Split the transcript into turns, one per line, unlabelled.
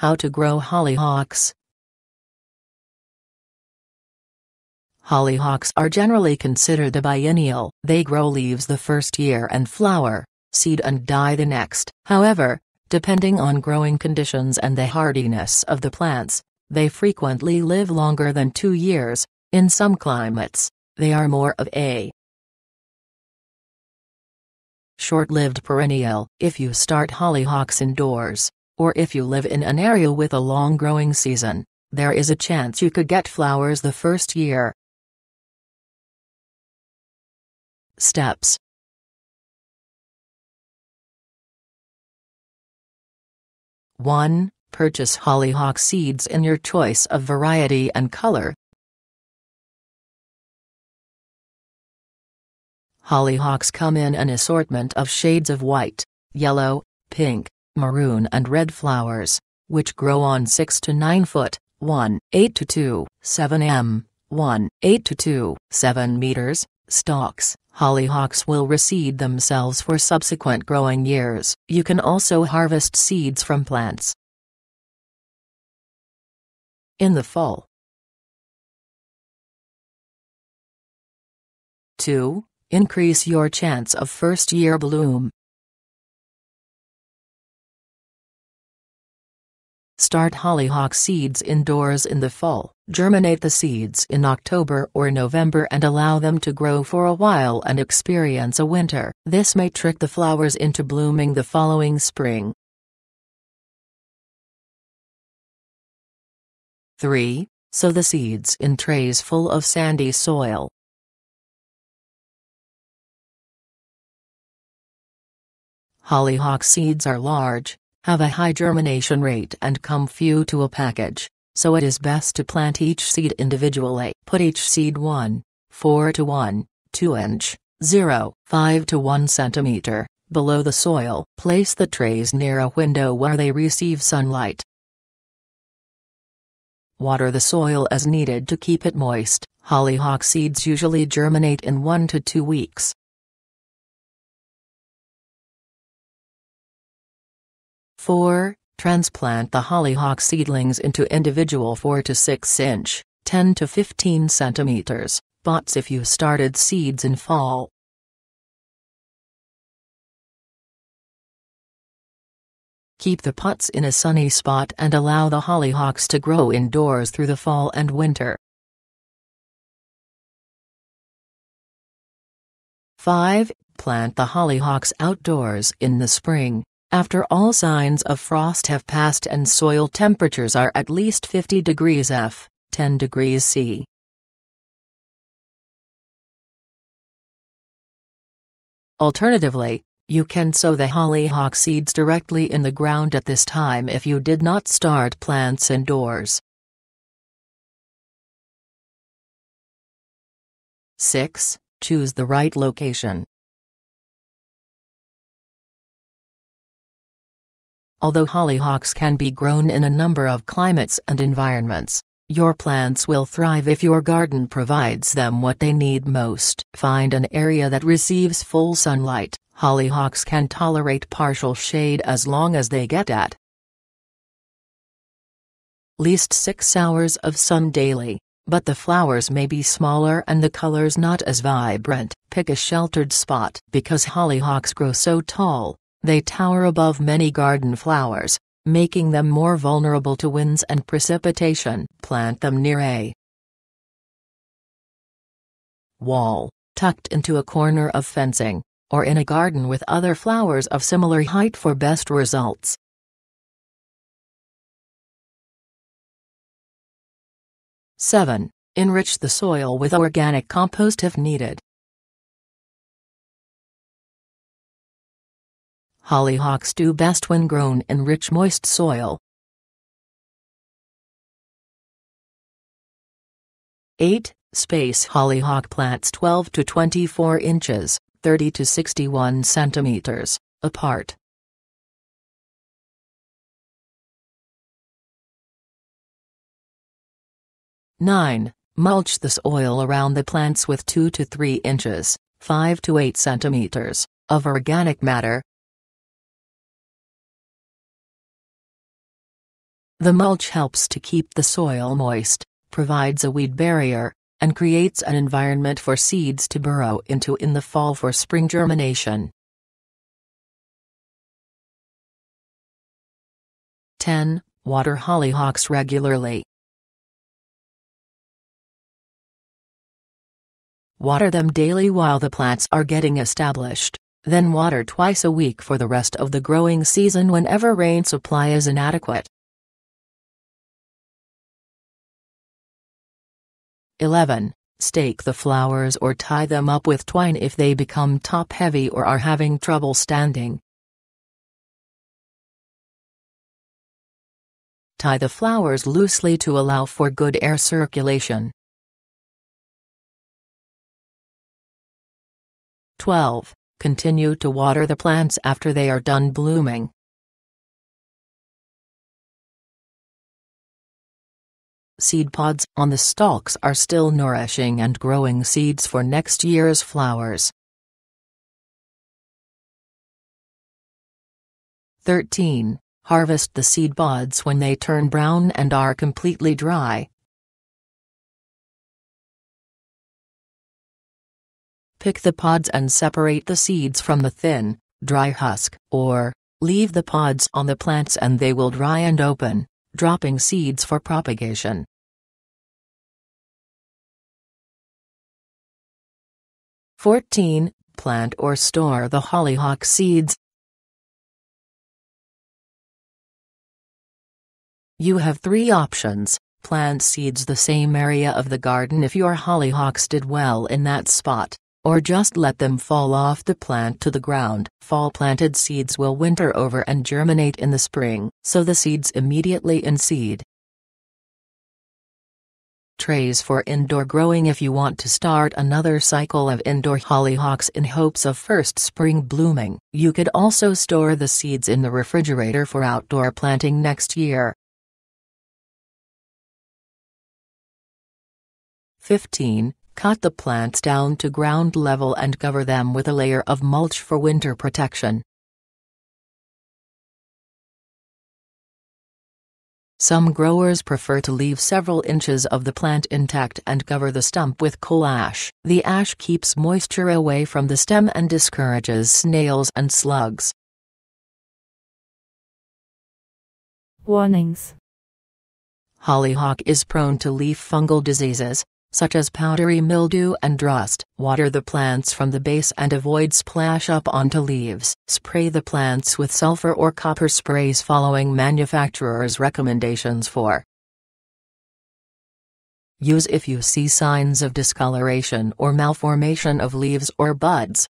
How to grow hollyhocks. Hollyhocks are generally considered a biennial. They grow leaves the first year and flower, seed and die the next. However, depending on growing conditions and the hardiness of the plants, they frequently live longer than 2 years. In some climates, they are more of a short-lived perennial. If you start hollyhocks indoors, or if you live in an area with a long growing season, there is a chance you could get flowers the first year. Steps. One, purchase hollyhock seeds in your choice of variety and color. Hollyhocks come in an assortment of shades of white, yellow, pink, maroon and red flowers, which grow on 6 to 9 foot, 1.8 to 2.7 m, 1.8 to 2.7 meters, stalks. Hollyhocks will reseed themselves for subsequent growing years. You can also harvest seeds from plants in the fall. 2. Increase your chance of first-year bloom. Start hollyhock seeds indoors in the fall. Germinate the seeds in October or November and allow them to grow for a while and experience a winter. This may trick the flowers into blooming the following spring. 3. Sow the seeds in trays full of sandy soil. Hollyhock seeds are large, have a high germination rate and come few to a package, so it is best to plant each seed individually. Put each seed 1.4 to 1.2 inch, 0.5 to 1 centimeter, below the soil. Place the trays near a window where they receive sunlight. Water the soil as needed to keep it moist. Hollyhock seeds usually germinate in 1 to 2 weeks. 4. Transplant the hollyhock seedlings into individual 4 to 6 inch, 10 to 15 centimeters, pots if you started seeds in fall. Keep the pots in a sunny spot and allow the hollyhocks to grow indoors through the fall and winter. 5. Plant the hollyhocks outdoors in the spring, after all signs of frost have passed and soil temperatures are at least 50 degrees F, 10 degrees C. Alternatively, you can sow the hollyhock seeds directly in the ground at this time if you did not start plants indoors. 6. Choose the right location. Although hollyhocks can be grown in a number of climates and environments, your plants will thrive if your garden provides them what they need most. Find an area that receives full sunlight. Hollyhocks can tolerate partial shade as long as they get at least 6 hours of sun daily, but the flowers may be smaller and the colors not as vibrant. Pick a sheltered spot. Because hollyhocks grow so tall, they tower above many garden flowers, making them more vulnerable to winds and precipitation. Plant them near a wall, tucked into a corner of fencing, or in a garden with other flowers of similar height for best results. #7. Enrich the soil with organic compost if needed. Hollyhocks do best when grown in rich moist soil. 8. Space hollyhock plants 12 to 24 inches, 30 to 61 centimeters, apart. 9. Mulch the soil around the plants with 2 to 3 inches, 5 to 8 centimeters, of organic matter. The mulch helps to keep the soil moist, provides a weed barrier, and creates an environment for seeds to burrow into in the fall for spring germination. 10. Water hollyhocks regularly. Water them daily while the plants are getting established, then water twice a week for the rest of the growing season whenever rain supply is inadequate. 11. Stake the flowers or tie them up with twine if they become top-heavy or are having trouble standing. Tie the flowers loosely to allow for good air circulation. 12. Continue to water the plants after they are done blooming. Seed pods on the stalks are still nourishing and growing seeds for next year's flowers. 13. Harvest the seed pods when they turn brown and are completely dry. Pick the pods and separate the seeds from the thin, dry husk, or leave the pods on the plants and they will dry and open, dropping seeds for propagation. 14. Plant or store the hollyhock seeds. You have 3 options. Plant seeds the same area of the garden if your hollyhocks did well in that spot, or just let them fall off the plant to the ground. Fall planted seeds will winter over and germinate in the spring, so the seeds immediately in seed. Trays for indoor growing. If you want to start another cycle of indoor hollyhocks in hopes of first spring blooming, you could also store the seeds in the refrigerator for outdoor planting next year. 15. Cut the plants down to ground level and cover them with a layer of mulch for winter protection. Some growers prefer to leave several inches of the plant intact and cover the stump with coal ash. The ash keeps moisture away from the stem and discourages snails and slugs.
Warnings.
Hollyhock is prone to leaf fungal diseases, such as powdery mildew and rust. Water the plants from the base and avoid splash up onto leaves. Spray the plants with sulfur or copper sprays following manufacturer's recommendations for use if you see signs of discoloration or malformation of leaves or buds.